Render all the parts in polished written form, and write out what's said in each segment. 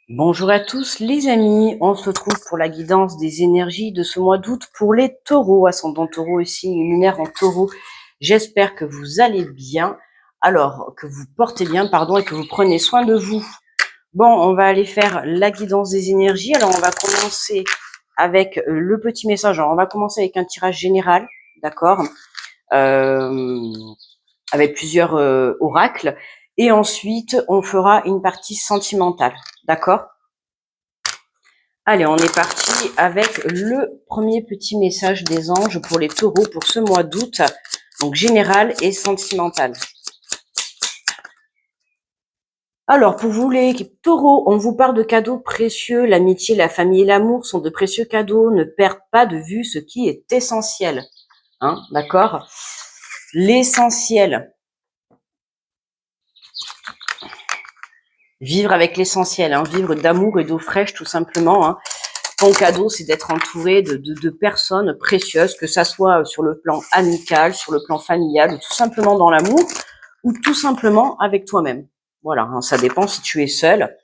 Bonjour à tous les amis, on se retrouve pour la guidance des énergies de ce mois d'août pour les taureaux, ascendant taureau ici, lunaire en taureau. J'espère que vous allez bien, alors que vous portez bien, pardon, et que vous prenez soin de vous. Bon, on va aller faire la guidance des énergies. Alors on va commencer avec le petit message. Alors on va commencer avec un tirage général, d'accord, avec plusieurs oracles. Et ensuite, on fera une partie sentimentale, d'accord? Allez, on est parti avec le premier petit message des anges pour les taureaux pour ce mois d'août, donc général et sentimental. Alors, pour vous les taureaux, on vous parle de cadeaux précieux. L'amitié, la famille et l'amour sont de précieux cadeaux. Ne perdez pas de vue ce qui est essentiel. Hein, d'accord? L'essentiel. Vivre avec l'essentiel, hein, vivre d'amour et d'eau fraîche tout simplement. Hein. Ton cadeau, c'est d'être entouré de personnes précieuses, que ça soit sur le plan amical, sur le plan familial, ou tout simplement dans l'amour, ou tout simplement avec toi-même. Voilà, hein, ça dépend si tu es seul.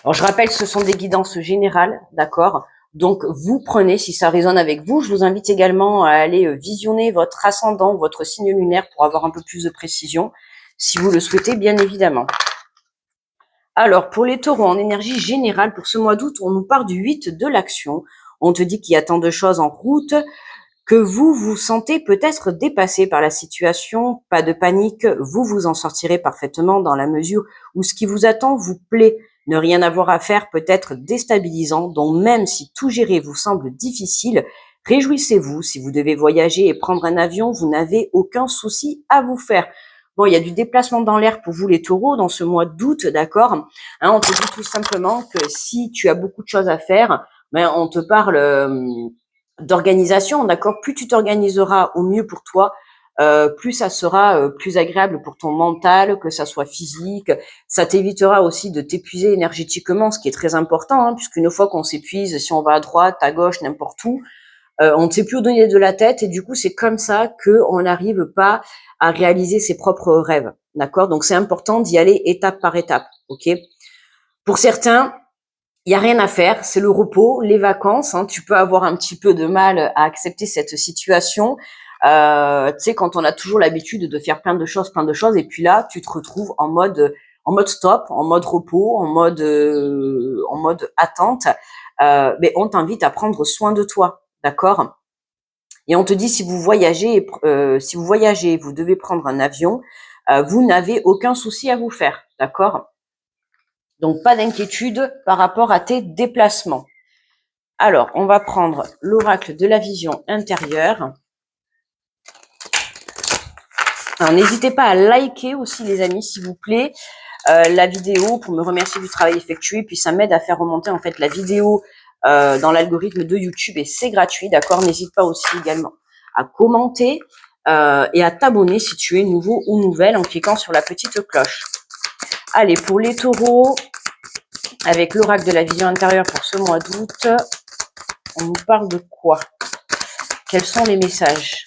Alors, je rappelle que ce sont des guidances générales, d'accord? Donc, vous prenez, si ça résonne avec vous, je vous invite également à aller visionner votre ascendant, votre signe lunaire pour avoir un peu plus de précision, si vous le souhaitez, bien évidemment. Alors, pour les taureaux, en énergie générale, pour ce mois d'août, on nous part du 8 de l'action. On te dit qu'il y a tant de choses en route que vous vous sentez peut-être dépassé par la situation. Pas de panique, vous vous en sortirez parfaitement dans la mesure où ce qui vous attend vous plaît. Ne rien avoir à faire peut être déstabilisant, donc même si tout gérer vous semble difficile, réjouissez-vous. Si vous devez voyager et prendre un avion, vous n'avez aucun souci à vous faire. Bon, il y a du déplacement dans l'air pour vous les taureaux dans ce mois d'août, d'accord, hein, on te dit tout simplement que si tu as beaucoup de choses à faire, ben, on te parle d'organisation, d'accord. Plus tu t'organiseras au mieux pour toi, plus ça sera plus agréable pour ton mental, que ça soit physique. Ça t'évitera aussi de t'épuiser énergétiquement, ce qui est très important, hein, puisqu'une fois qu'on s'épuise, si on va à droite, à gauche, n'importe où, on ne sait plus où donner de la tête, et du coup, c'est comme ça qu'on n'arrive pas à réaliser ses propres rêves, d'accord. Donc, c'est important d'y aller étape par étape, ok. Pour certains, il y a rien à faire, c'est le repos, les vacances. Hein, tu peux avoir un petit peu de mal à accepter cette situation. Tu sais, quand on a toujours l'habitude de faire plein de choses, et puis là, tu te retrouves en mode stop, en mode repos, en mode attente. Mais on t'invite à prendre soin de toi, d'accord. Et on te dit si vous voyagez, vous devez prendre un avion, vous n'avez aucun souci à vous faire, d'accord. Donc, pas d'inquiétude par rapport à tes déplacements. Alors, on va prendre l'oracle de la vision intérieure. Alors, n'hésitez pas à liker aussi, les amis, s'il vous plaît, la vidéo pour me remercier du travail effectué. Puis, ça m'aide à faire remonter, en fait, la vidéo dans l'algorithme de YouTube et c'est gratuit, d'accord. N'hésite pas aussi également à commenter et à t'abonner si tu es nouveau ou nouvelle en cliquant sur la petite cloche. Allez, pour les taureaux, avec l'oracle de la vision intérieure pour ce mois d'août, on nous parle de quoi? Quels sont les messages?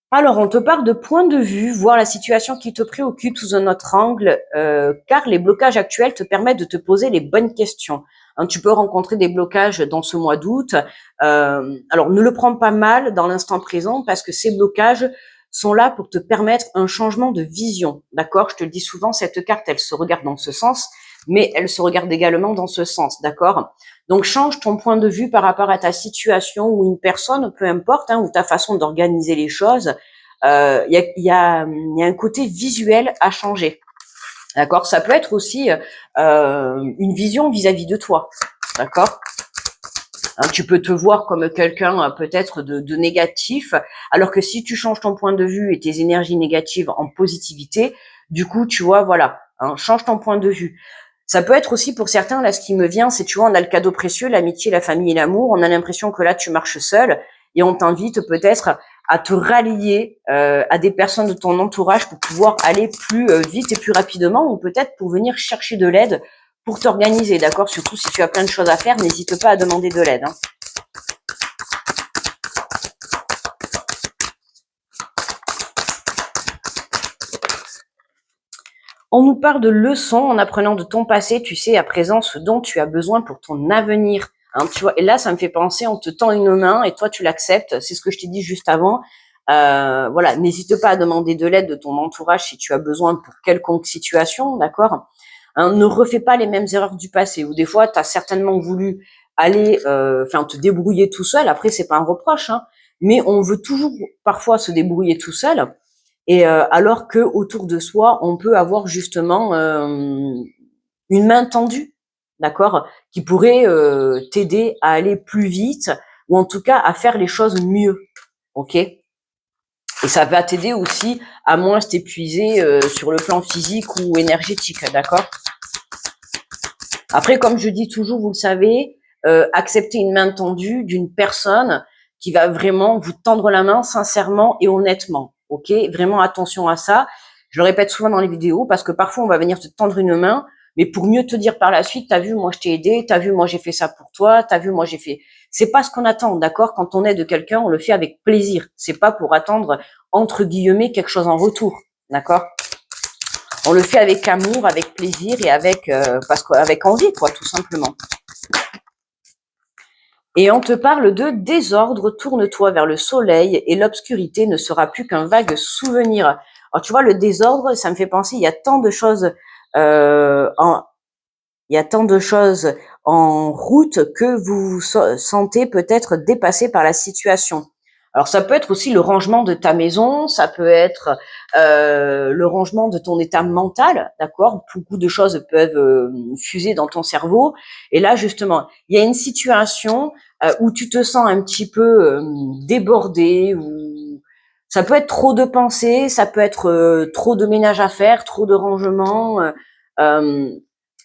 Alors, on te parle de point de vue, voir la situation qui te préoccupe sous un autre angle, car les blocages actuels te permettent de te poser les bonnes questions. Hein, tu peux rencontrer des blocages dans ce mois d'août. Alors, ne le prends pas mal dans l'instant présent, parce que ces blocages sont là pour te permettre un changement de vision. D'accord? Je te le dis souvent, cette carte, elle se regarde dans ce sens, mais elle se regarde également dans ce sens. D'accord? Donc, change ton point de vue par rapport à ta situation ou une personne, peu importe, hein, ou ta façon d'organiser les choses. Il y a un côté visuel à changer. D'accord. Ça peut être aussi une vision vis-à-vis de toi. D'accord. Hein, tu peux te voir comme quelqu'un peut-être de négatif, alors que si tu changes ton point de vue et tes énergies négatives en positivité, du coup, tu vois, voilà, hein, change ton point de vue. Ça peut être aussi pour certains, là, ce qui me vient, c'est, tu vois, on a le cadeau précieux, l'amitié, la famille et l'amour. On a l'impression que là, tu marches seul et on t'invite peut-être à te rallier à des personnes de ton entourage pour pouvoir aller plus vite et plus rapidement, ou peut-être pour venir chercher de l'aide pour t'organiser, d'accord. Surtout si tu as plein de choses à faire, n'hésite pas à demander de l'aide. Hein. On nous parle de leçons en apprenant de ton passé, tu sais à présent ce dont tu as besoin pour ton avenir. Hein, tu vois, et là, ça me fait penser, on te tend une main et toi, tu l'acceptes. C'est ce que je t'ai dit juste avant. Voilà, n'hésite pas à demander de l'aide de ton entourage si tu as besoin pour quelconque situation, d'accord. Hein, ne refais pas les mêmes erreurs du passé, où des fois, tu as certainement voulu aller, te débrouiller tout seul. Après, c'est pas un reproche, hein, mais on veut toujours parfois se débrouiller tout seul. Et alors que autour de soi, on peut avoir justement une main tendue, d'accord, qui pourrait t'aider à aller plus vite ou en tout cas à faire les choses mieux, ok. Et ça va t'aider aussi à moins t'épuiser sur le plan physique ou énergétique, d'accord. Après, comme je dis toujours, vous le savez, accepter une main tendue d'une personne qui va vraiment vous tendre la main sincèrement et honnêtement. Ok, vraiment attention à ça. Je le répète souvent dans les vidéos parce que parfois on va venir te tendre une main, mais pour mieux te dire par la suite, t'as vu, moi je t'ai aidé, t'as vu, moi j'ai fait ça pour toi, t'as vu, moi j'ai fait. C'est pas ce qu'on attend, d'accord. Quand on aide quelqu'un, on le fait avec plaisir. C'est pas pour attendre entre guillemets quelque chose en retour, d'accord. On le fait avec amour, avec plaisir et avec avec envie, quoi, tout simplement. Et on te parle de désordre, tourne-toi vers le soleil et l'obscurité ne sera plus qu'un vague souvenir. Alors tu vois, le désordre, ça me fait penser, il y a tant de choses il y a tant de choses en route que vous vous sentez peut-être dépassé par la situation. Alors ça peut être aussi le rangement de ta maison, ça peut être le rangement de ton état mental, d'accord. Beaucoup de choses peuvent fuser dans ton cerveau. Et là justement, il y a une situation où tu te sens un petit peu débordé, ou ça peut être trop de pensées, ça peut être trop de ménage à faire, trop de rangement. Euh,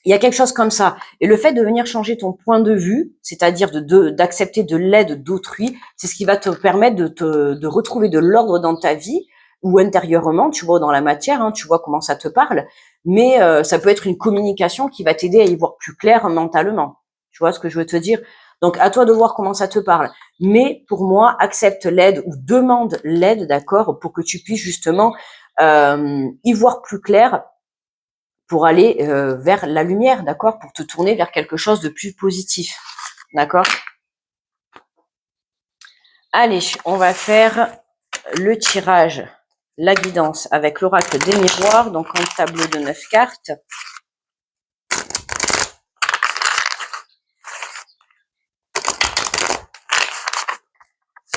il y a quelque chose comme ça. Et le fait de venir changer ton point de vue, c'est-à-dire d'accepter de l'aide d'autrui, c'est ce qui va te permettre de retrouver de l'ordre dans ta vie ou intérieurement, tu vois, dans la matière, hein, tu vois comment ça te parle. Mais ça peut être une communication qui va t'aider à y voir plus clair mentalement. Tu vois ce que je veux te dire? Donc, à toi de voir comment ça te parle. Mais pour moi, accepte l'aide ou demande l'aide, d'accord, pour que tu puisses justement y voir plus clair, pour aller vers la lumière, d'accord, pour te tourner vers quelque chose de plus positif, d'accord. Allez, on va faire le tirage, la guidance avec l'oracle des miroirs, donc un tableau de 9 cartes.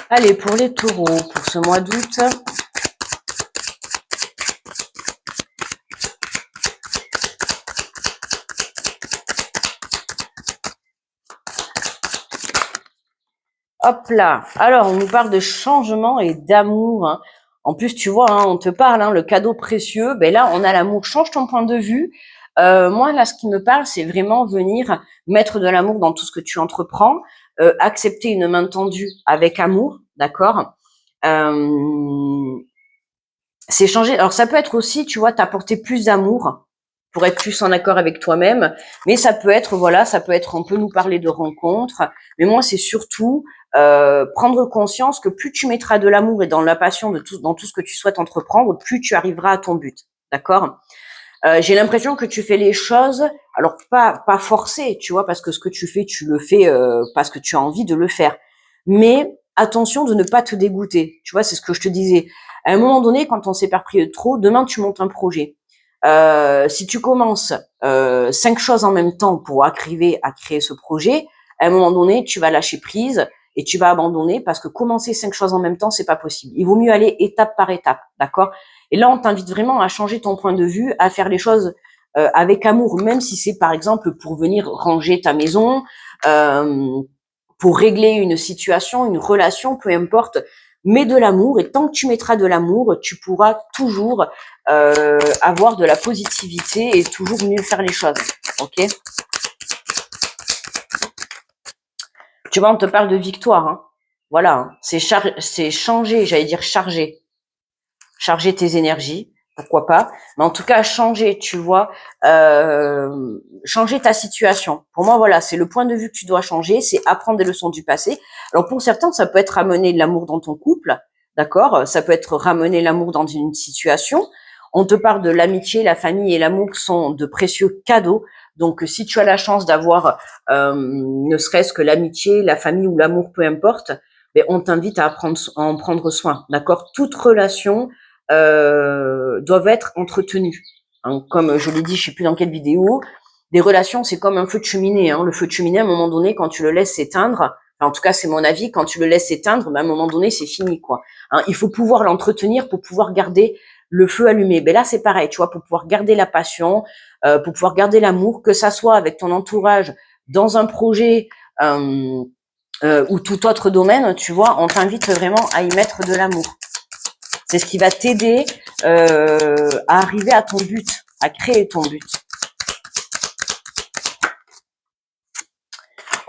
Allez, pour les taureaux, pour ce mois d'août, hop là. Alors, on nous parle de changement et d'amour, hein. En plus, tu vois, hein, on te parle, hein, le cadeau précieux. Ben là, on a l'amour. Change ton point de vue. Moi, là, ce qui me parle, c'est vraiment venir mettre de l'amour dans tout ce que tu entreprends, accepter une main tendue avec amour, d'accord. C'est changer. Alors, ça peut être aussi, tu vois, t'apporter plus d'amour pour être plus en accord avec toi-même. Mais ça peut être, voilà, ça peut être, on peut nous parler de rencontres. Mais moi, c'est surtout prendre conscience que plus tu mettras de l'amour et dans la passion dans tout ce que tu souhaites entreprendre, plus tu arriveras à ton but. D'accord. J'ai l'impression que tu fais les choses, alors pas forcé, tu vois, parce que ce que tu fais, tu le fais parce que tu as envie de le faire. Mais attention de ne pas te dégoûter. Tu vois, c'est ce que je te disais. À un moment donné, quand on s'éparpille trop, demain tu montes un projet. Si tu commences 5 choses en même temps pour arriver à créer ce projet, à un moment donné, tu vas lâcher prise et tu vas abandonner parce que commencer 5 choses en même temps, c'est pas possible. Il vaut mieux aller étape par étape, d'accord? Et là, on t'invite vraiment à changer ton point de vue, à faire les choses avec amour, même si c'est par exemple pour venir ranger ta maison, euh, pour régler une situation, une relation, peu importe. Mets de l'amour et tant que tu mettras de l'amour, tu pourras toujours avoir de la positivité et toujours mieux faire les choses. Ok? Tu vois, on te parle de victoire. Hein. Voilà, hein. C'est changer, j'allais dire charger tes énergies, pourquoi pas. Mais en tout cas, changer, tu vois, changer ta situation. Pour moi, voilà, c'est le point de vue que tu dois changer, c'est apprendre des leçons du passé. Alors pour certains, ça peut être ramener de l'amour dans ton couple, d'accord. Ça peut être ramener l'amour dans une situation. On te parle de l'amitié, la famille et l'amour sont de précieux cadeaux. Donc, si tu as la chance d'avoir ne serait-ce que l'amitié, la famille ou l'amour, peu importe, mais on t'invite à en prendre soin. D'accord? Toute relation doivent être entretenues. Hein, comme je l'ai dit, je sais plus dans quelle vidéo, des relations, c'est comme un feu de cheminée. Hein. Le feu de cheminée, à un moment donné, quand tu le laisses s'éteindre, enfin, en tout cas, c'est mon avis, quand tu le laisses s'éteindre, ben, à un moment donné, c'est fini, quoi. Hein, il faut pouvoir l'entretenir pour pouvoir garder le feu allumé. Ben là, c'est pareil, tu vois, pour pouvoir garder la passion, pour pouvoir garder l'amour, que ça soit avec ton entourage, dans un projet ou tout autre domaine, tu vois, on t'invite vraiment à y mettre de l'amour. C'est ce qui va t'aider à arriver à ton but, à créer ton but.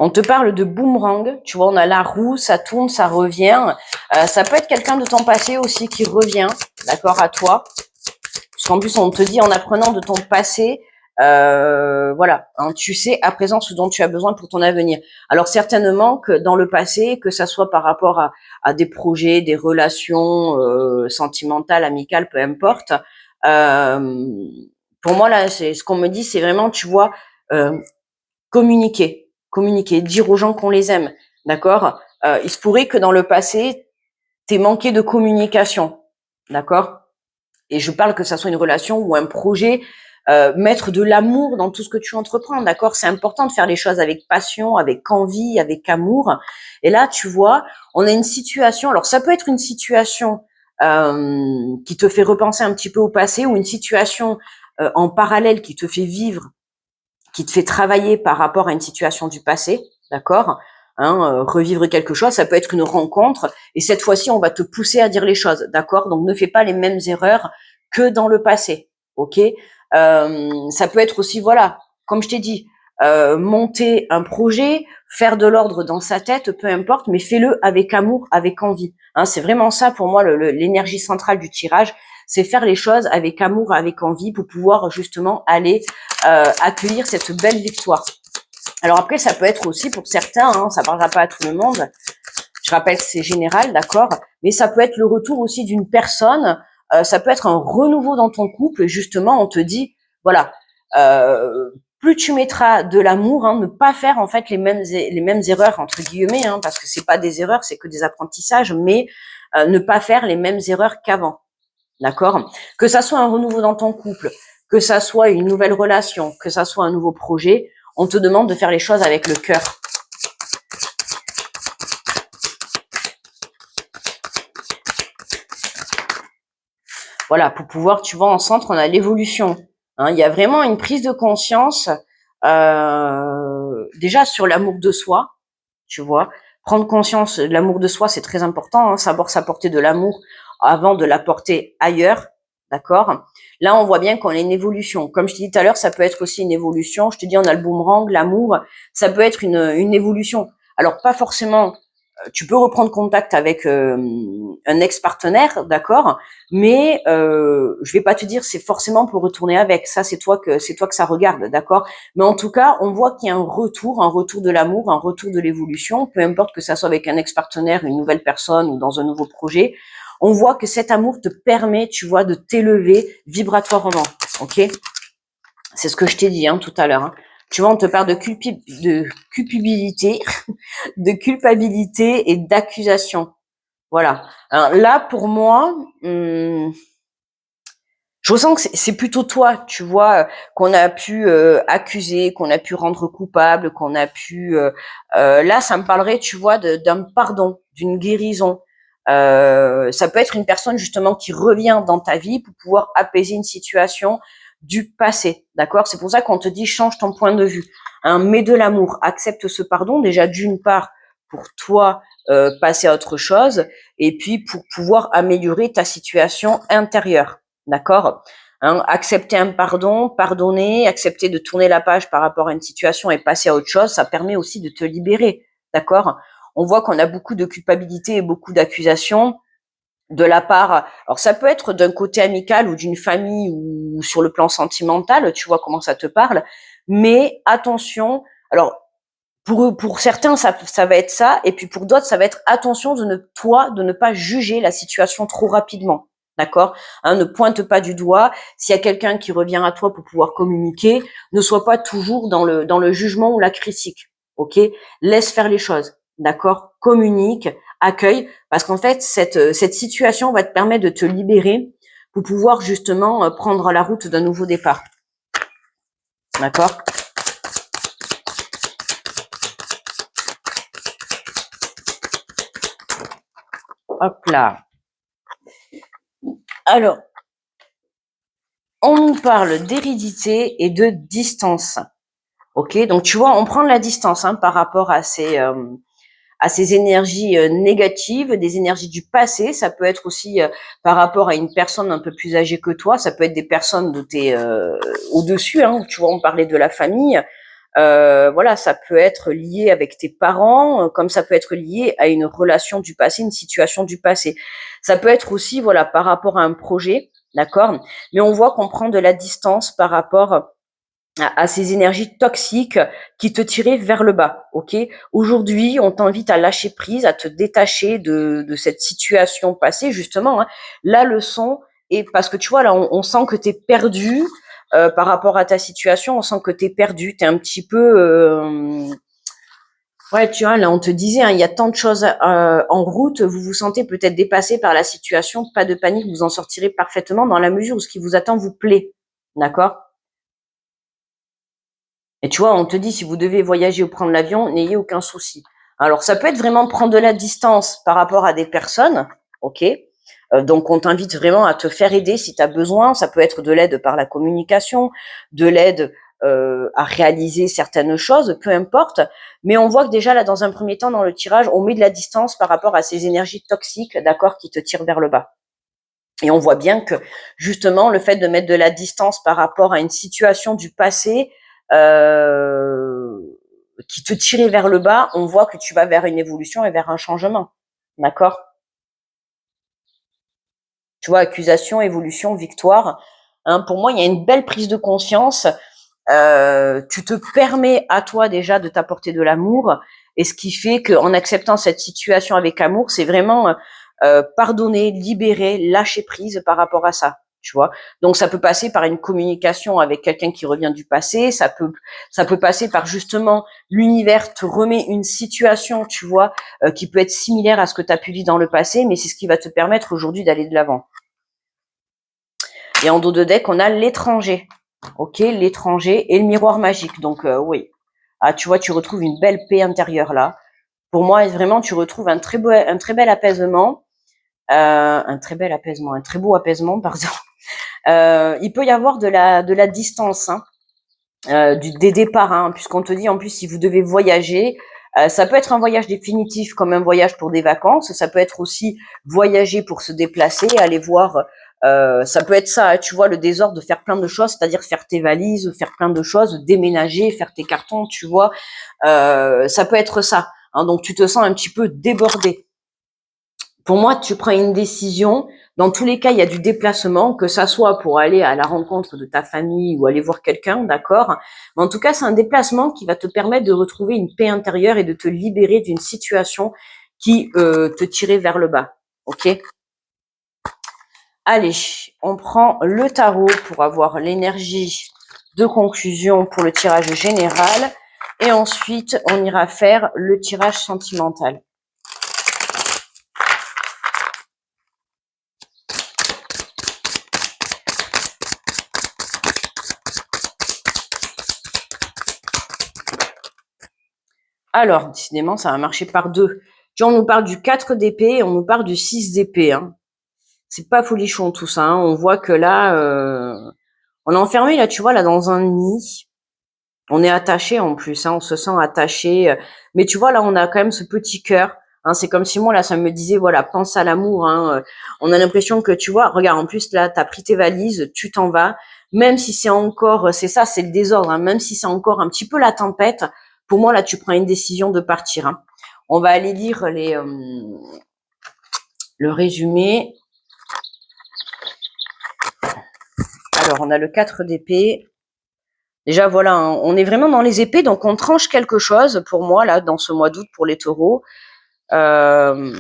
On te parle de boomerang, tu vois, on a la roue, ça tourne, ça revient. Ça peut être quelqu'un de ton passé aussi qui revient, d'accord, à toi. Parce qu'en plus, on te dit en apprenant de ton passé, voilà, hein, tu sais à présent ce dont tu as besoin pour ton avenir. Alors certainement que dans le passé, que ça soit par rapport à des projets, des relations sentimentales, amicales, peu importe. Pour moi là, c'est ce qu'on me dit, c'est vraiment, tu vois, communiquer, dire aux gens qu'on les aime, d'accord. Il se pourrait que dans le passé, t'aies manqué de communication, d'accord. Et je parle que ça soit une relation ou un projet, mettre de l'amour dans tout ce que tu entreprends, d'accord? C'est important de faire les choses avec passion, avec envie, avec amour. Et là, tu vois, on a une situation. Alors, ça peut être une situation qui te fait repenser un petit peu au passé, ou une situation en parallèle qui te fait vivre, qui te fait travailler par rapport à une situation du passé, d'accord? Hein, revivre quelque chose, ça peut être une rencontre, et cette fois-ci, on va te pousser à dire les choses, d'accord? Donc, ne fais pas les mêmes erreurs que dans le passé, ok? Ça peut être aussi, voilà, comme je t'ai dit, monter un projet, faire de l'ordre dans sa tête, peu importe, mais fais-le avec amour, avec envie. Hein, c'est vraiment ça pour moi l'énergie centrale du tirage, c'est faire les choses avec amour, avec envie, pour pouvoir justement aller accueillir cette belle victoire. Alors après, ça peut être aussi pour certains, hein, ça parlera pas à tout le monde. Je rappelle que c'est général, d'accord, mais ça peut être le retour aussi d'une personne. Ça peut être un renouveau dans ton couple. Justement, on te dit, voilà, plus tu mettras de l'amour, hein, ne pas faire en fait les mêmes erreurs entre guillemets, hein, parce que c'est pas des erreurs, c'est que des apprentissages, mais ne pas faire les mêmes erreurs qu'avant, d'accord. Que ça soit un renouveau dans ton couple, que ça soit une nouvelle relation, que ça soit un nouveau projet, on te demande de faire les choses avec le cœur. Voilà, pour pouvoir, tu vois, en centre, on a l'évolution. Hein, il y a vraiment une prise de conscience déjà sur l'amour de soi, tu vois. Prendre conscience de l'amour de soi, c'est très important, hein, savoir s'apporter de l'amour avant de l'apporter ailleurs, d'accord. Là, on voit bien qu'on a une évolution. Comme je te dis tout à l'heure, ça peut être aussi une évolution. Je te dis, on a le boomerang, l'amour, ça peut être une évolution. Alors, pas forcément tu peux reprendre contact avec un ex-partenaire, d'accord, mais je vais pas te dire c'est forcément pour retourner avec. Ça, c'est toi que ça regarde, d'accord. Mais en tout cas, on voit qu'il y a un retour de l'amour, un retour de l'évolution, peu importe que ça soit avec un ex-partenaire, une nouvelle personne ou dans un nouveau projet. On voit que cet amour te permet, tu vois, de t'élever vibratoirement, ok. C'est ce que je t'ai dit hein, tout à l'heure. Hein. Tu vois, on te parle de culpabilité, de culpabilité et d'accusation. Voilà. Alors là, pour moi, je ressens que c'est plutôt toi, tu vois, qu'on a pu accuser, qu'on a pu rendre coupable, qu'on a pu... là, ça me parlerait, tu vois, d'un pardon, d'une guérison. Ça peut être une personne justement qui revient dans ta vie pour pouvoir apaiser une situation du passé, d'accord. C'est pour ça qu'on te dit change ton point de vue, hein, mets de l'amour, accepte ce pardon déjà d'une part pour toi passer à autre chose et puis pour pouvoir améliorer ta situation intérieure, d'accord. Hein, accepter un pardon, pardonner, accepter de tourner la page par rapport à une situation et passer à autre chose, ça permet aussi de te libérer, d'accord. On voit qu'on a beaucoup de culpabilité et beaucoup d'accusations de la part, alors ça peut être d'un côté amical ou d'une famille ou sur le plan sentimental, tu vois comment ça te parle, mais attention, alors pour certains ça va être ça, et puis pour d'autres ça va être attention de ne pas juger la situation trop rapidement, d'accord, hein, ne pointe pas du doigt. S'il y a quelqu'un qui revient à toi pour pouvoir communiquer, ne sois pas toujours dans le jugement ou la critique, ok? Laisse faire les choses, d'accord? Communique, accueille, parce qu'en fait, cette situation va te permettre de te libérer pour pouvoir justement prendre la route d'un nouveau départ, d'accord? Hop là. Alors, on nous parle d'hérédité et de distance. Ok, donc tu vois, on prend de la distance par rapport à ces énergies négatives, des énergies du passé. Ça peut être aussi par rapport à une personne un peu plus âgée que toi. Ça peut être des personnes de tes au-dessus. Tu vois, on parlait de la famille. Voilà, ça peut être lié avec tes parents, comme ça peut être lié à une relation du passé, une situation du passé. Ça peut être aussi, voilà, par rapport à un projet, d'accord. Mais on voit qu'on prend de la distance par rapport à ces énergies toxiques qui te tiraient vers le bas, ok? Aujourd'hui, on t'invite à lâcher prise, à te détacher de cette situation passée, justement. La leçon, et parce que tu vois, là, on sent que tu es perdu par rapport à ta situation, on sent que tu es perdu, tu es un petit peu... ouais, tu vois, là, on te disait, il y a tant de choses en route, vous vous sentez peut-être dépassé par la situation, pas de panique, vous en sortirez parfaitement dans la mesure où ce qui vous attend vous plaît, d'accord? Et tu vois, on te dit, si vous devez voyager ou prendre l'avion, n'ayez aucun souci. Alors, ça peut être vraiment prendre de la distance par rapport à des personnes, ok? Donc, on t'invite vraiment à te faire aider si tu as besoin. Ça peut être de l'aide par la communication, de l'aide à réaliser certaines choses, peu importe. Mais on voit que déjà, là, dans un premier temps, dans le tirage, on met de la distance par rapport à ces énergies toxiques, d'accord, qui te tirent vers le bas. Et on voit bien que justement le fait de mettre de la distance par rapport à une situation du passé euh, qui te tirait vers le bas, on voit que tu vas vers une évolution et vers un changement. D'accord? Tu vois, accusation, évolution, victoire. Pour moi, il y a une belle prise de conscience. Tu te permets à toi déjà de t'apporter de l'amour. Et ce qui fait qu'en acceptant cette situation avec amour, c'est vraiment pardonner, libérer, lâcher prise par rapport à ça. Tu vois. Donc ça peut passer par une communication avec quelqu'un qui revient du passé. Ça peut passer par justement l'univers te remet une situation, tu vois, qui peut être similaire à ce que tu as pu vivre dans le passé, mais c'est ce qui va te permettre aujourd'hui d'aller de l'avant. Et en dos de deck, on a l'étranger. Ok, l'étranger et le miroir magique. Donc oui. Ah, tu vois, tu retrouves une belle paix intérieure là. Pour moi, vraiment, tu retrouves un très bel apaisement. Un très beau apaisement, pardon. Il peut y avoir de la distance, des départs, puisqu'on te dit en plus si vous devez voyager, ça peut être un voyage définitif comme un voyage pour des vacances, ça peut être aussi voyager pour se déplacer, aller voir, ça peut être ça, tu vois, le désordre de faire plein de choses, c'est-à-dire faire tes valises, faire plein de choses, déménager, faire tes cartons, tu vois, ça peut être ça. Donc tu te sens un petit peu débordé. Pour moi, tu prends une décision. Dans tous les cas, il y a du déplacement, que ça soit pour aller à la rencontre de ta famille ou aller voir quelqu'un, d'accord? Mais en tout cas, c'est un déplacement qui va te permettre de retrouver une paix intérieure et de te libérer d'une situation qui te tirait vers le bas. Ok? Allez, on prend le tarot pour avoir l'énergie de conclusion pour le tirage général. Et ensuite, on ira faire le tirage sentimental. Alors, décidément, ça va marcher par deux. Tu vois, on nous parle du 4 d'épée et on nous parle du 6 d'épée. C'est pas folichon tout ça. On voit que là, on est enfermé là, tu vois, là dans un nid. On est attaché en plus, on se sent attaché. Mais tu vois, là, on a quand même ce petit cœur. C'est comme si moi, là, ça me disait, voilà, pense à l'amour. On a l'impression que, tu vois, regarde, en plus, là, t'as pris tes valises, tu t'en vas. Même si c'est encore, c'est ça, c'est le désordre. Même si c'est encore un petit peu la tempête, pour moi, là, tu prends une décision de partir. On va aller lire le résumé. Alors, on a le 4 d'épée. Déjà, voilà, on est vraiment dans les épées, donc on tranche quelque chose, pour moi, là, dans ce mois d'août, pour les taureaux. On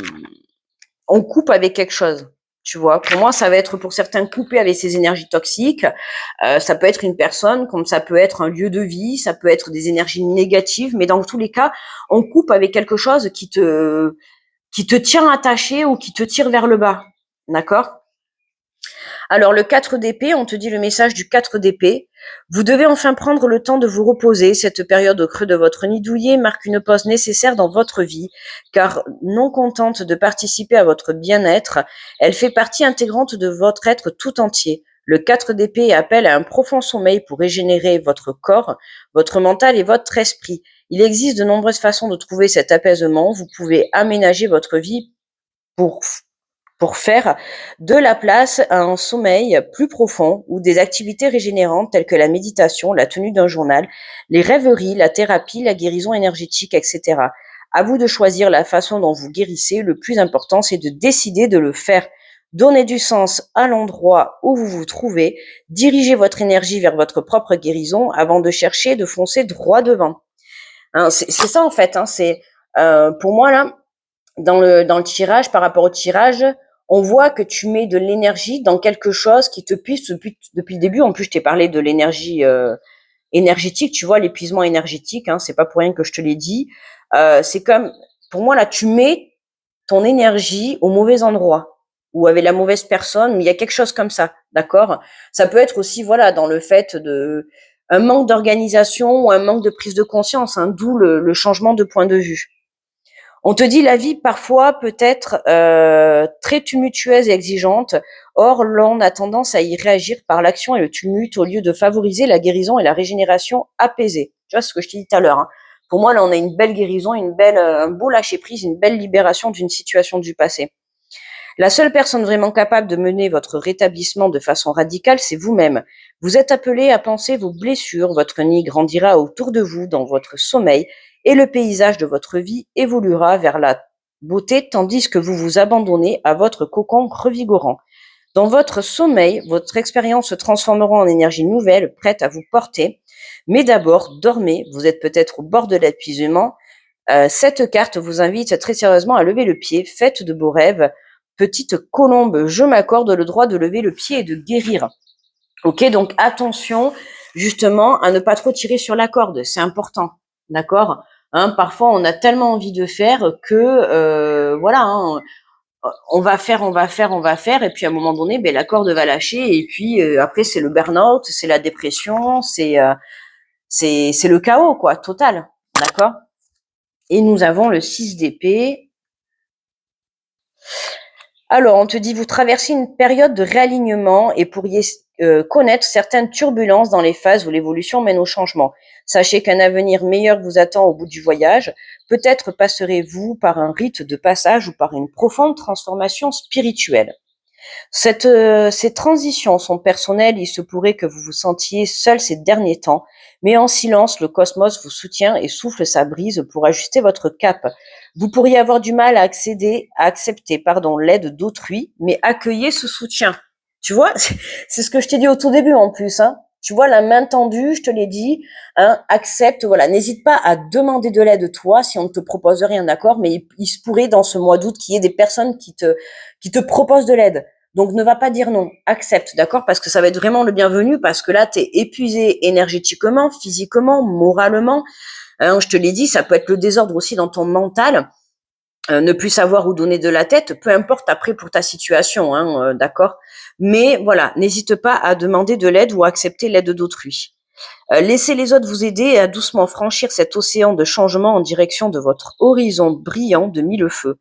coupe avec quelque chose. Tu vois, pour moi, ça va être pour certains coupé avec ces énergies toxiques. Ça peut être une personne, comme ça peut être un lieu de vie, ça peut être des énergies négatives, mais dans tous les cas, on coupe avec quelque chose qui te tient attaché ou qui te tire vers le bas. D'accord? Alors, le 4 d'épée, on te dit le message du 4 d'épée. Vous devez enfin prendre le temps de vous reposer. Cette période au creux de votre nid douillet marque une pause nécessaire dans votre vie, car non contente de participer à votre bien-être, elle fait partie intégrante de votre être tout entier. Le 4 d'épée appelle à un profond sommeil pour régénérer votre corps, votre mental et votre esprit. Il existe de nombreuses façons de trouver cet apaisement. Vous pouvez aménager votre vie pour faire de la place à un sommeil plus profond ou des activités régénérantes telles que la méditation, la tenue d'un journal, les rêveries, la thérapie, la guérison énergétique, etc. À vous de choisir la façon dont vous guérissez. Le plus important, c'est de décider de le faire. Donnez du sens à l'endroit où vous vous trouvez. Dirigez votre énergie vers votre propre guérison avant de chercher de foncer droit devant. Hein, c'est ça en fait. Hein, c'est pour moi là, dans le tirage, par rapport au tirage, on voit que tu mets de l'énergie dans quelque chose qui te puisse depuis le début. En plus, je t'ai parlé de l'énergie énergétique, tu vois, l'épuisement énergétique, hein, c'est pas pour rien que je te l'ai dit. C'est comme, pour moi, là, tu mets ton énergie au mauvais endroit ou avec la mauvaise personne, mais il y a quelque chose comme ça, d'accord? Ça peut être aussi, voilà, dans le fait de un manque d'organisation ou un manque de prise de conscience, hein, d'où le changement de point de vue. On te dit la vie parfois peut être très tumultueuse et exigeante. Or, l'on a tendance à y réagir par l'action et le tumulte au lieu de favoriser la guérison et la régénération apaisée. Tu vois ce que je t'ai dit tout à l'heure. Hein. Pour moi, là, on a une belle guérison, un beau lâcher prise, une belle libération d'une situation du passé. La seule personne vraiment capable de mener votre rétablissement de façon radicale, c'est vous-même. Vous êtes appelé à penser vos blessures, votre nid grandira autour de vous dans votre sommeil et le paysage de votre vie évoluera vers la beauté tandis que vous vous abandonnez à votre cocon revigorant. Dans votre sommeil, votre expérience se transformera en énergie nouvelle, prête à vous porter. Mais d'abord, dormez, vous êtes peut-être au bord de l'épuisement. Cette carte vous invite très sérieusement à lever le pied, faites de beaux rêves. Petite colombe, je m'accorde le droit de lever le pied et de guérir. Ok, donc attention justement à ne pas trop tirer sur la corde, c'est important, d'accord, hein, parfois on a tellement envie de faire que voilà, hein, on va faire, et puis à un moment donné, ben, la corde va lâcher, et puis après c'est le burn-out, c'est la dépression, c'est le chaos quoi, total, d'accord. Et nous avons le 6 d'épée. Alors, on te dit, vous traversez une période de réalignement et pourriez connaître certaines turbulences dans les phases où l'évolution mène au changement. Sachez qu'un avenir meilleur vous attend au bout du voyage. Peut-être passerez-vous par un rite de passage ou par une profonde transformation spirituelle. Ces transitions sont personnelles, il se pourrait que vous vous sentiez seul ces derniers temps, mais en silence, le cosmos vous soutient et souffle sa brise pour ajuster votre cap. Vous pourriez avoir du mal à accepter, l'aide d'autrui, mais accueillez ce soutien. Tu vois, c'est ce que je t'ai dit au tout début en plus, hein. Tu vois, la main tendue, je te l'ai dit, hein, accepte, voilà, n'hésite pas à demander de l'aide toi si on ne te propose rien, d'accord, mais il se pourrait dans ce mois d'août qu'il y ait des personnes qui te proposent de l'aide. Donc ne va pas dire non, accepte, d'accord, parce que ça va être vraiment le bienvenu, parce que là, tu es épuisé énergétiquement, physiquement, moralement. Hein, je te l'ai dit, ça peut être le désordre aussi dans ton mental, ne plus savoir où donner de la tête, peu importe après pour ta situation, hein, d'accord. Mais voilà, n'hésite pas à demander de l'aide ou à accepter l'aide d'autrui. Laissez les autres vous aider à doucement franchir cet océan de changement en direction de votre horizon brillant de mille feux.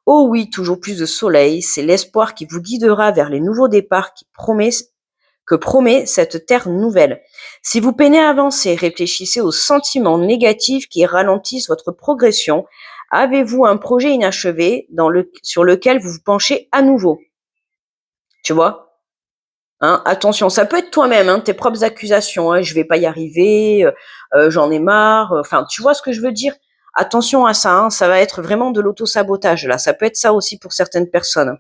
Oh oui, toujours plus de soleil, c'est l'espoir qui vous guidera vers les nouveaux départs que promet cette terre nouvelle. Si vous peinez à avancer, réfléchissez aux sentiments négatifs qui ralentissent votre progression. Avez-vous un projet inachevé sur lequel vous vous penchez à nouveau? Tu vois, hein, attention, ça peut être toi-même, hein, tes propres accusations. Hein, je vais pas y arriver, j'en ai marre. Enfin, tu vois ce que je veux dire? Attention à ça, hein, ça va être vraiment de l'auto-sabotage là. Ça peut être ça aussi pour certaines personnes.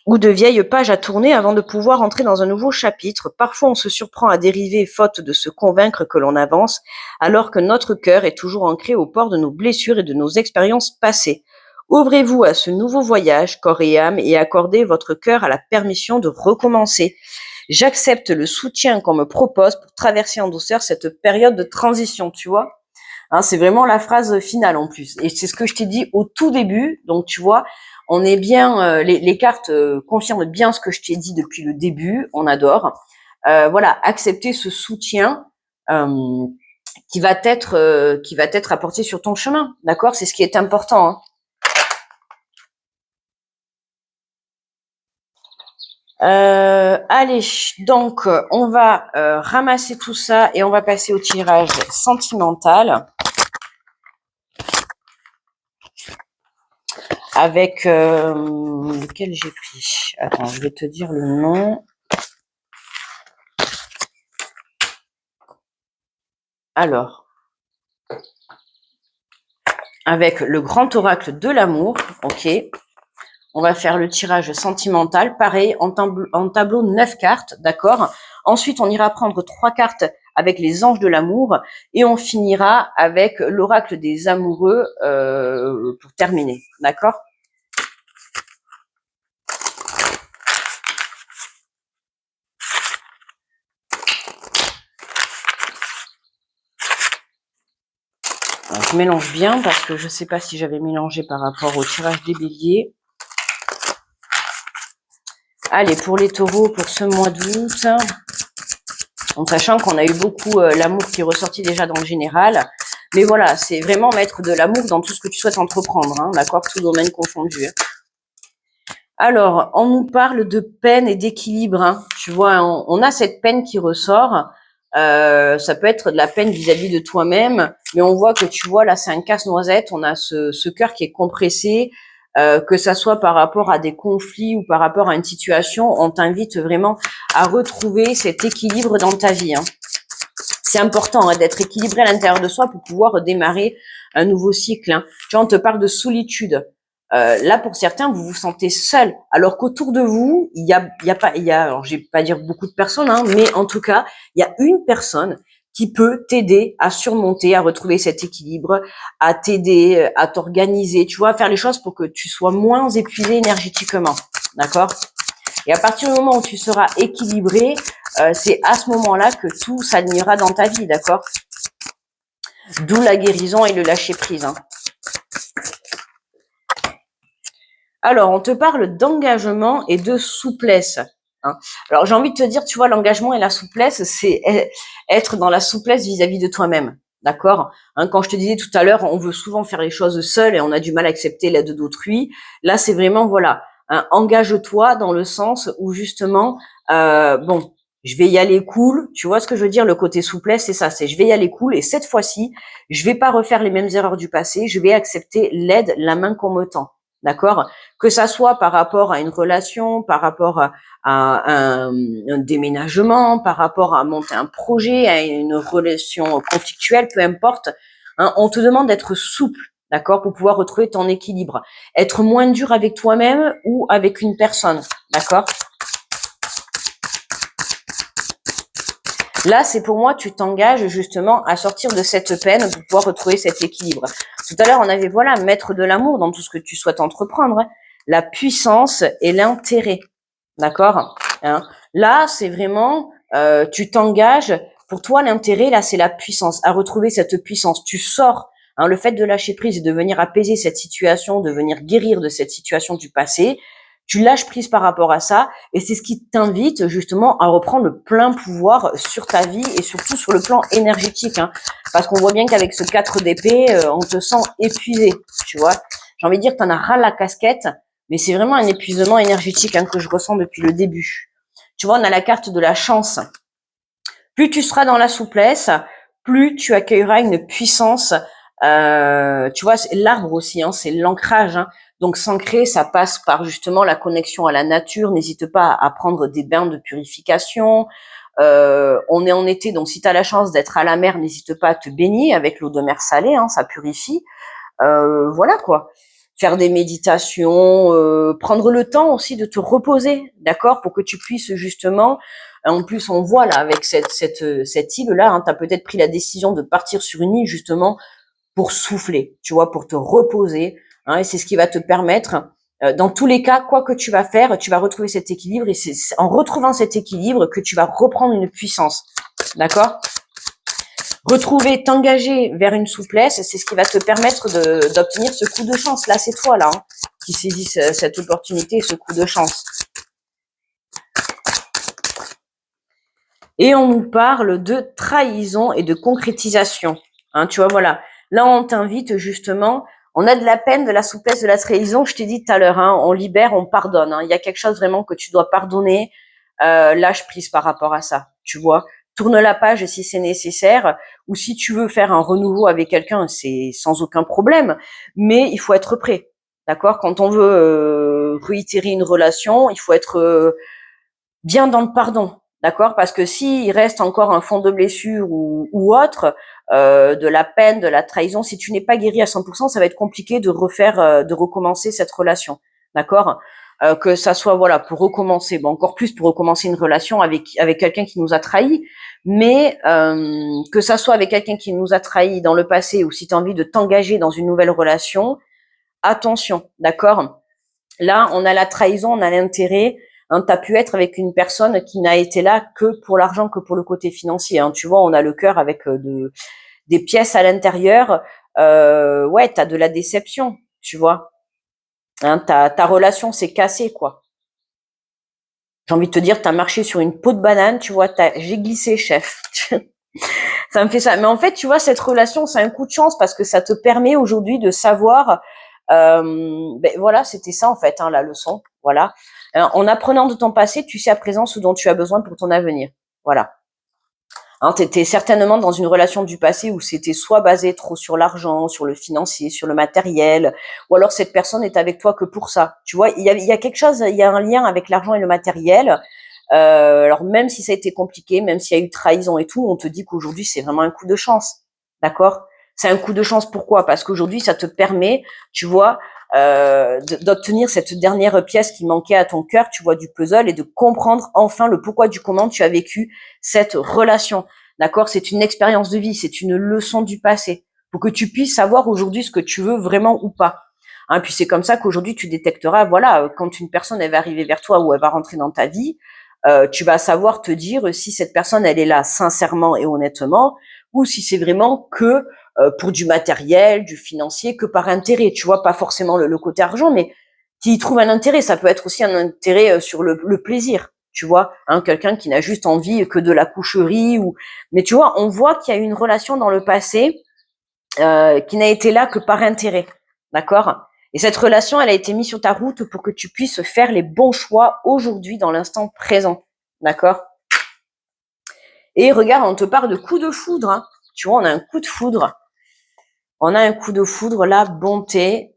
Ou de vieilles pages à tourner avant de pouvoir entrer dans un nouveau chapitre. Parfois, on se surprend à dériver faute de se convaincre que l'on avance, alors que notre cœur est toujours ancré au port de nos blessures et de nos expériences passées. Ouvrez-vous à ce nouveau voyage, corps et âme, et accordez votre cœur à la permission de recommencer. J'accepte le soutien qu'on me propose pour traverser en douceur cette période de transition, tu vois. Hein, c'est vraiment la phrase finale en plus. Et c'est ce que je t'ai dit au tout début. Donc, tu vois, on est bien, les cartes confirment bien ce que je t'ai dit depuis le début. On adore. Voilà, accepter ce soutien qui va t'être apporté sur ton chemin. D'accord? C'est ce qui est important. Hein. Allez, donc on va ramasser tout ça et on va passer au tirage sentimental avec lequel j'ai pris. Attends, je vais te dire le nom. Alors, avec le grand oracle de l'amour, ok. On va faire le tirage sentimental, pareil, en tableau 9 cartes, d'accord. Ensuite, on ira prendre 3 cartes avec les anges de l'amour et on finira avec l'oracle des amoureux pour terminer, d'accord. Alors, je mélange bien parce que je ne sais pas si j'avais mélangé par rapport au tirage des béliers. Allez, pour les taureaux, pour ce mois d'août, en sachant qu'on a eu beaucoup l'amour qui est ressorti déjà dans le général. Mais voilà, c'est vraiment mettre de l'amour dans tout ce que tu souhaites entreprendre, hein, d'accord, tout domaine confondu. Alors, on nous parle de peine et d'équilibre. Hein. Tu vois, on a cette peine qui ressort. Ça peut être de la peine vis-à-vis de toi-même, mais on voit que tu vois là, c'est un casse-noisette. On a ce cœur qui est compressé, que ça soit par rapport à des conflits ou par rapport à une situation. On t'invite vraiment à retrouver cet équilibre dans ta vie. Hein. C'est important hein, d'être équilibré à l'intérieur de soi pour pouvoir démarrer un nouveau cycle. Hein. Tu vois, on te parle de solitude. Là, pour certains, vous vous sentez seul, alors qu'autour de vous, il y a pas, alors je vais pas dire beaucoup de personnes, hein, mais en tout cas, il y a une personne qui peut t'aider à surmonter, à retrouver cet équilibre, à t'aider, à t'organiser, tu vois, à faire les choses pour que tu sois moins épuisé énergétiquement, d'accord? Et à partir du moment où tu seras équilibré, c'est à ce moment-là que tout s'alignera dans ta vie, d'accord? D'où la guérison et le lâcher-prise. Hein. Alors, on te parle d'engagement et de souplesse. Hein. Alors, j'ai envie de te dire, tu vois, l'engagement et la souplesse, c'est être dans la souplesse vis-à-vis de toi-même. D'accord hein, quand je te disais tout à l'heure, on veut souvent faire les choses seul et on a du mal à accepter l'aide d'autrui. Là, c'est vraiment, voilà, hein, engage-toi dans le sens où justement, bon, je vais y aller cool. Tu vois ce que je veux dire? Le côté souplesse, c'est ça. C'est je vais y aller cool et cette fois-ci, je vais pas refaire les mêmes erreurs du passé. Je vais accepter l'aide, la main qu'on me tend. D'accord? Que ça soit par rapport à une relation, par rapport à un déménagement, par rapport à monter un projet, à une relation conflictuelle, peu importe, hein, on te demande d'être souple, d'accord, pour pouvoir retrouver ton équilibre. Être moins dur avec toi-même ou avec une personne, d'accord. Là, c'est pour moi, tu t'engages justement à sortir de cette peine pour pouvoir retrouver cet équilibre. Tout à l'heure, on avait, voilà, mettre de l'amour dans tout ce que tu souhaites entreprendre, hein. La puissance et l'intérêt, d'accord hein. Là, c'est vraiment, tu t'engages. Pour toi, l'intérêt, là, c'est la puissance, à retrouver cette puissance. Tu sors, hein, le fait de lâcher prise et de venir apaiser cette situation, de venir guérir de cette situation du passé, tu lâches prise par rapport à ça et c'est ce qui t'invite justement à reprendre le plein pouvoir sur ta vie et surtout sur le plan énergétique. Hein, parce qu'on voit bien qu'avec ce 4 d'épée, on te sent épuisé, tu vois. J'ai envie de dire que t'en as ras la casquette, mais c'est vraiment un épuisement énergétique hein, que je ressens depuis le début. Tu vois, on a la carte de la chance. Plus tu seras dans la souplesse, plus tu accueilleras une puissance. Tu vois, l'arbre aussi, hein, c'est l'ancrage. Hein. Donc s'ancrer, ça passe par justement la connexion à la nature. N'hésite pas à prendre des bains de purification. On est en été, donc si tu as la chance d'être à la mer, n'hésite pas à te baigner avec l'eau de mer salée, hein, ça purifie. Voilà quoi. Faire des méditations, prendre le temps aussi de te reposer, d'accord, pour que tu puisses justement. En plus, on voit là avec cette île là, hein, tu as peut-être pris la décision de partir sur une île justement pour souffler, tu vois, pour te reposer, hein, et c'est ce qui va te permettre, dans tous les cas, quoi que tu vas faire, tu vas retrouver cet équilibre et c'est en retrouvant cet équilibre que tu vas reprendre une puissance. D'accord? Retrouver, t'engager vers une souplesse, c'est ce qui va te permettre d'obtenir ce coup de chance. Là, c'est toi, là, hein, qui saisis cette opportunité, ce coup de chance. Et on nous parle de trahison et de concrétisation. Hein, tu vois, voilà. Là, on t'invite justement. On a de la peine, de la souplesse, de la trahison. Je t'ai dit tout à l'heure, hein, on libère, on pardonne. Hein. Il y a quelque chose vraiment que tu dois pardonner. Lâche prise par rapport à ça, tu vois. Tourne la page si c'est nécessaire. Ou si tu veux faire un renouveau avec quelqu'un, c'est sans aucun problème. Mais il faut être prêt. D'accord? Quand on veut réitérer une relation, il faut être bien dans le pardon. D'accord? Parce que s'il reste encore un fond de blessure ou autre, de la peine, de la trahison, si tu n'es pas guéri à 100%, ça va être compliqué de refaire, de recommencer cette relation. D'accord? Que ça soit, voilà, pour recommencer, bon, encore plus pour recommencer une relation avec quelqu'un qui nous a trahis, mais que ça soit avec quelqu'un qui nous a trahis dans le passé ou si tu as envie de t'engager dans une nouvelle relation, attention, d'accord? Là, on a la trahison, on a l'intérêt. Hein, tu as pu être avec une personne qui n'a été là que pour l'argent, que pour le côté financier. Hein. Tu vois, on a le cœur avec des pièces à l'intérieur. Ouais, tu as de la déception, tu vois. Hein, ta relation s'est cassée, quoi. J'ai envie de te dire, tu as marché sur une peau de banane, tu vois, j'ai glissé, chef. Ça me fait ça. Mais en fait, tu vois, cette relation, c'est un coup de chance parce que ça te permet aujourd'hui de savoir, ben voilà, c'était ça en fait, hein, la leçon. Voilà. En apprenant de ton passé, tu sais à présent ce dont tu as besoin pour ton avenir. Voilà. Hein, tu étais certainement dans une relation du passé où c'était soit basé trop sur l'argent, sur le financier, sur le matériel, ou alors cette personne est avec toi que pour ça. Tu vois, il y a quelque chose, il y a un lien avec l'argent et le matériel. Alors même si ça a été compliqué, même s'il y a eu trahison et tout, on te dit qu'aujourd'hui c'est vraiment un coup de chance, d'accord? C'est un coup de chance. Pourquoi? Parce qu'aujourd'hui ça te permet, tu vois, d'obtenir cette dernière pièce qui manquait à ton cœur, tu vois, du puzzle et de comprendre enfin le pourquoi du comment tu as vécu cette relation, d'accord? C'est une expérience de vie, c'est une leçon du passé pour que tu puisses savoir aujourd'hui ce que tu veux vraiment ou pas. Hein, puis c'est comme ça qu'aujourd'hui tu détecteras, voilà, quand une personne elle va arriver vers toi ou elle va rentrer dans ta vie. Tu vas savoir te dire si cette personne elle est là sincèrement et honnêtement ou si c'est vraiment que pour du matériel, du financier, que par intérêt, tu vois, pas forcément le côté argent, mais qui y trouve un intérêt. Ça peut être aussi un intérêt sur le plaisir, tu vois, hein, quelqu'un qui n'a juste envie que de la coucherie ou, mais tu vois, on voit qu'il y a eu une relation dans le passé qui n'a été là que par intérêt, d'accord? Et cette relation, elle a été mise sur ta route pour que tu puisses faire les bons choix aujourd'hui, dans l'instant présent. D'accord? Et regarde, on te parle de coup de foudre. Hein. Tu vois, on a un coup de foudre. On a un coup de foudre, la bonté.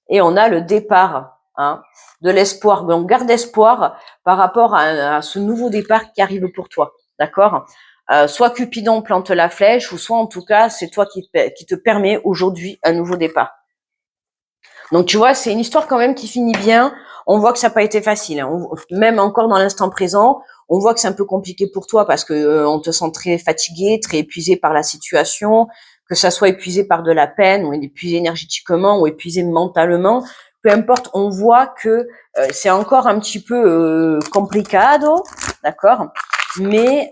Et on a le départ. Hein, de l'espoir. Donc, garde espoir par rapport à ce nouveau départ qui arrive pour toi. D'accord? Soit Cupidon plante la flèche, ou soit en tout cas, c'est toi qui te permet aujourd'hui un nouveau départ. Donc, tu vois, c'est une histoire quand même qui finit bien. On voit que ça n'a pas été facile. Hein. Même encore dans l'instant présent, on voit que c'est un peu compliqué pour toi parce que on te sent très fatigué, très épuisé par la situation, que ça soit épuisé par de la peine, ou épuisé énergétiquement, ou épuisé mentalement. Peu importe, on voit que c'est encore un petit peu complicado, d'accord. Mais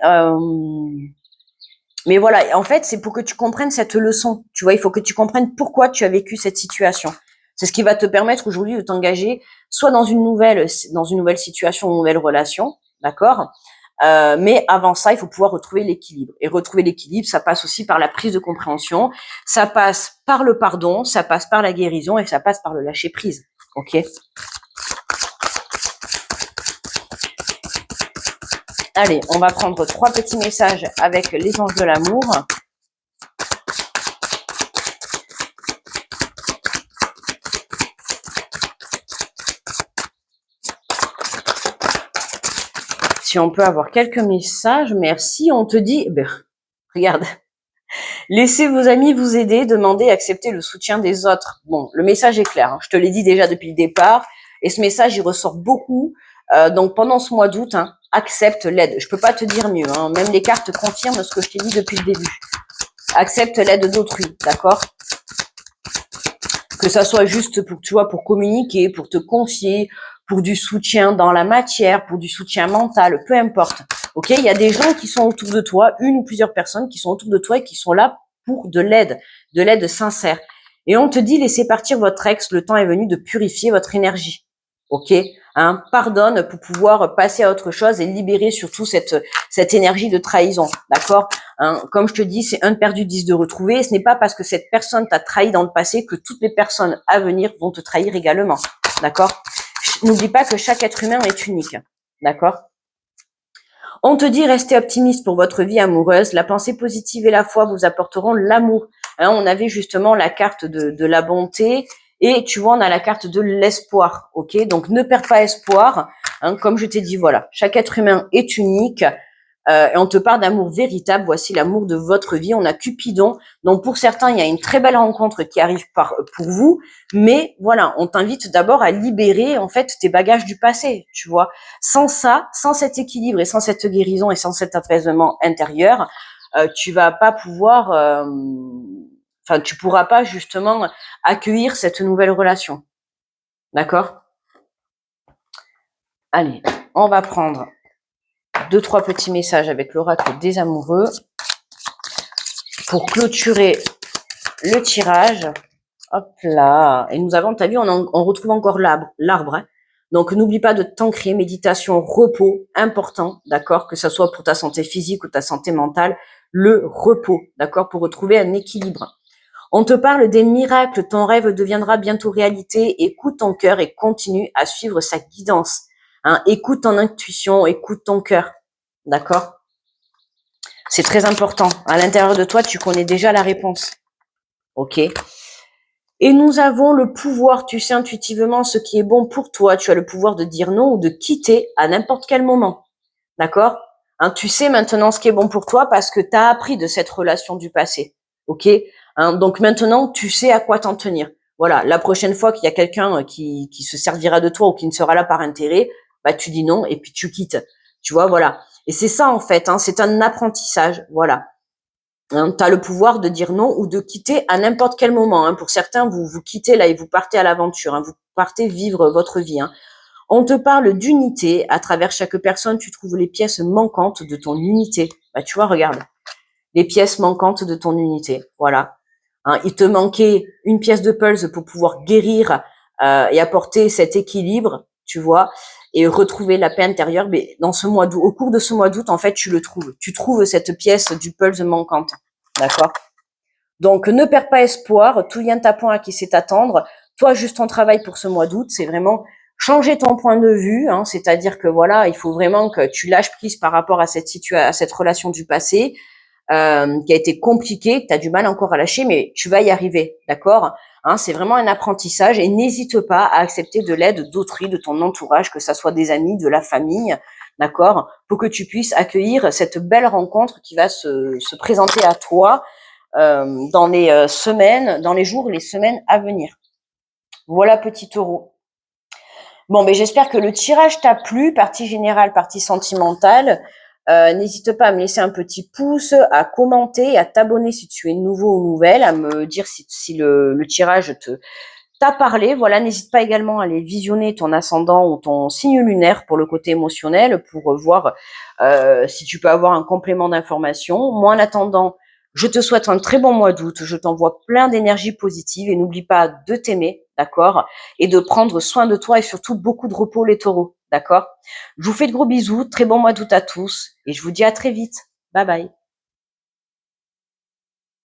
voilà, en fait, c'est pour que tu comprennes cette leçon. Tu vois, il faut que tu comprennes pourquoi tu as vécu cette situation. C'est ce qui va te permettre aujourd'hui de t'engager soit dans une nouvelle situation, une nouvelle relation, d'accord. Mais avant ça, il faut pouvoir retrouver l'équilibre. Et retrouver l'équilibre, ça passe aussi par la prise de compréhension, ça passe par le pardon, ça passe par la guérison et ça passe par le lâcher prise. Ok. Allez, on va prendre 3 petits messages avec les anges de l'amour. Si on peut avoir quelques messages, merci. On te dit, regarde, laissez vos amis vous aider, demandez, acceptez le soutien des autres. Bon, le message est clair, hein, je te l'ai dit déjà depuis le départ, et ce message, il ressort beaucoup. Donc pendant ce mois d'août, hein, accepte l'aide. Je peux pas te dire mieux, hein, même les cartes confirment ce que je t'ai dit depuis le début. Accepte l'aide d'autrui, d'accord? Que ça soit juste pour, tu vois, pour communiquer, pour te confier, pour du soutien dans la matière, pour du soutien mental, peu importe. Ok, il y a des gens qui sont autour de toi, une ou plusieurs personnes qui sont autour de toi et qui sont là pour de l'aide sincère. Et on te dit, laissez partir votre ex, le temps est venu de purifier votre énergie. Ok, hein, pardonne pour pouvoir passer à autre chose et libérer surtout cette énergie de trahison, d'accord, hein, comme je te dis, c'est un de perdu, 10 de retrouvé. Ce n'est pas parce que cette personne t'a trahi dans le passé que toutes les personnes à venir vont te trahir également, d'accord. N'oublie pas que chaque être humain est unique, d'accord. On te dit restez optimiste pour votre vie amoureuse. La pensée positive et la foi vous apporteront l'amour. Hein, on avait justement la carte de la bonté et tu vois, on a la carte de l'espoir. Ok, donc ne perds pas espoir. Hein, comme je t'ai dit, voilà, chaque être humain est unique. Et on te parle d'amour véritable. Voici l'amour de votre vie. On a Cupidon. Donc pour certains, il y a une très belle rencontre qui arrive pour vous. Mais voilà, on t'invite d'abord à libérer en fait tes bagages du passé. Tu vois, sans ça, sans cet équilibre et sans cette guérison et sans cet apaisement intérieur, tu vas pas pouvoir, enfin tu pourras pas justement accueillir cette nouvelle relation. D'accord? Allez, on va prendre 2-3 petits messages avec l'oracle des amoureux pour clôturer le tirage. Hop là. Et nous avons, t'as vu, on retrouve encore l'arbre. Hein. Donc, n'oublie pas de t'ancrer, méditation, repos, important, d'accord, que ça soit pour ta santé physique ou ta santé mentale, le repos, d'accord, pour retrouver un équilibre. On te parle des miracles, ton rêve deviendra bientôt réalité. Écoute ton cœur et continue à suivre sa guidance. Hein. Écoute ton intuition, écoute ton cœur, d'accord. C'est très important. À l'intérieur de toi, tu connais déjà la réponse. Ok. Et nous avons le pouvoir, tu sais intuitivement ce qui est bon pour toi. Tu as le pouvoir de dire non ou de quitter à n'importe quel moment. D'accord, hein, tu sais maintenant ce qui est bon pour toi parce que tu as appris de cette relation du passé. Ok, hein, donc maintenant, tu sais à quoi t'en tenir. Voilà, la prochaine fois qu'il y a quelqu'un qui se servira de toi ou qui ne sera là par intérêt, bah tu dis non et puis tu quittes. Tu vois, voilà. Et c'est ça en fait, hein, c'est un apprentissage. Voilà. Hein, tu as le pouvoir de dire non ou de quitter à n'importe quel moment. Hein. Pour certains, vous quittez là et vous partez à l'aventure. Hein. Vous partez vivre votre vie. Hein. On te parle d'unité. À travers chaque personne, tu trouves les pièces manquantes de ton unité. Bah, tu vois, regarde. Les pièces manquantes de ton unité. Voilà. Hein, il te manquait une pièce de puzzle pour pouvoir guérir et apporter cet équilibre, tu vois, et retrouver la paix intérieure. Mais dans ce mois d'août, au cours de ce mois d'août, en fait, tu le trouves. Tu trouves cette pièce du puzzle manquante. D'accord? Donc, ne perds pas espoir. Tout vient à point à qui sait attendre. Toi, juste ton travail pour ce mois d'août, c'est vraiment changer ton point de vue. Hein, c'est-à-dire que voilà, il faut vraiment que tu lâches prise par rapport à à cette relation du passé qui a été compliquée, que tu as du mal encore à lâcher, mais tu vas y arriver, d'accord, hein, c'est vraiment un apprentissage et n'hésite pas à accepter de l'aide d'autrui, de ton entourage, que ça soit des amis, de la famille, d'accord, pour que tu puisses accueillir cette belle rencontre qui va se présenter à toi dans les semaines, dans les jours, les semaines à venir. Voilà, petit taureau. Bon, mais j'espère que le tirage t'a plu, partie générale, partie sentimentale. N'hésite pas à me laisser un petit pouce, à commenter, à t'abonner si tu es nouveau ou nouvelle, à me dire si le tirage t'a parlé. Voilà, n'hésite pas également à aller visionner ton ascendant ou ton signe lunaire pour le côté émotionnel, pour voir si tu peux avoir un complément d'information. Moi, en attendant, je te souhaite un très bon mois d'août. Je t'envoie plein d'énergie positive et n'oublie pas de t'aimer, d'accord, et de prendre soin de toi et surtout beaucoup de repos les taureaux, d'accord. Je vous fais de gros bisous, très bon mois d'août à tous et je vous dis à très vite. Bye bye.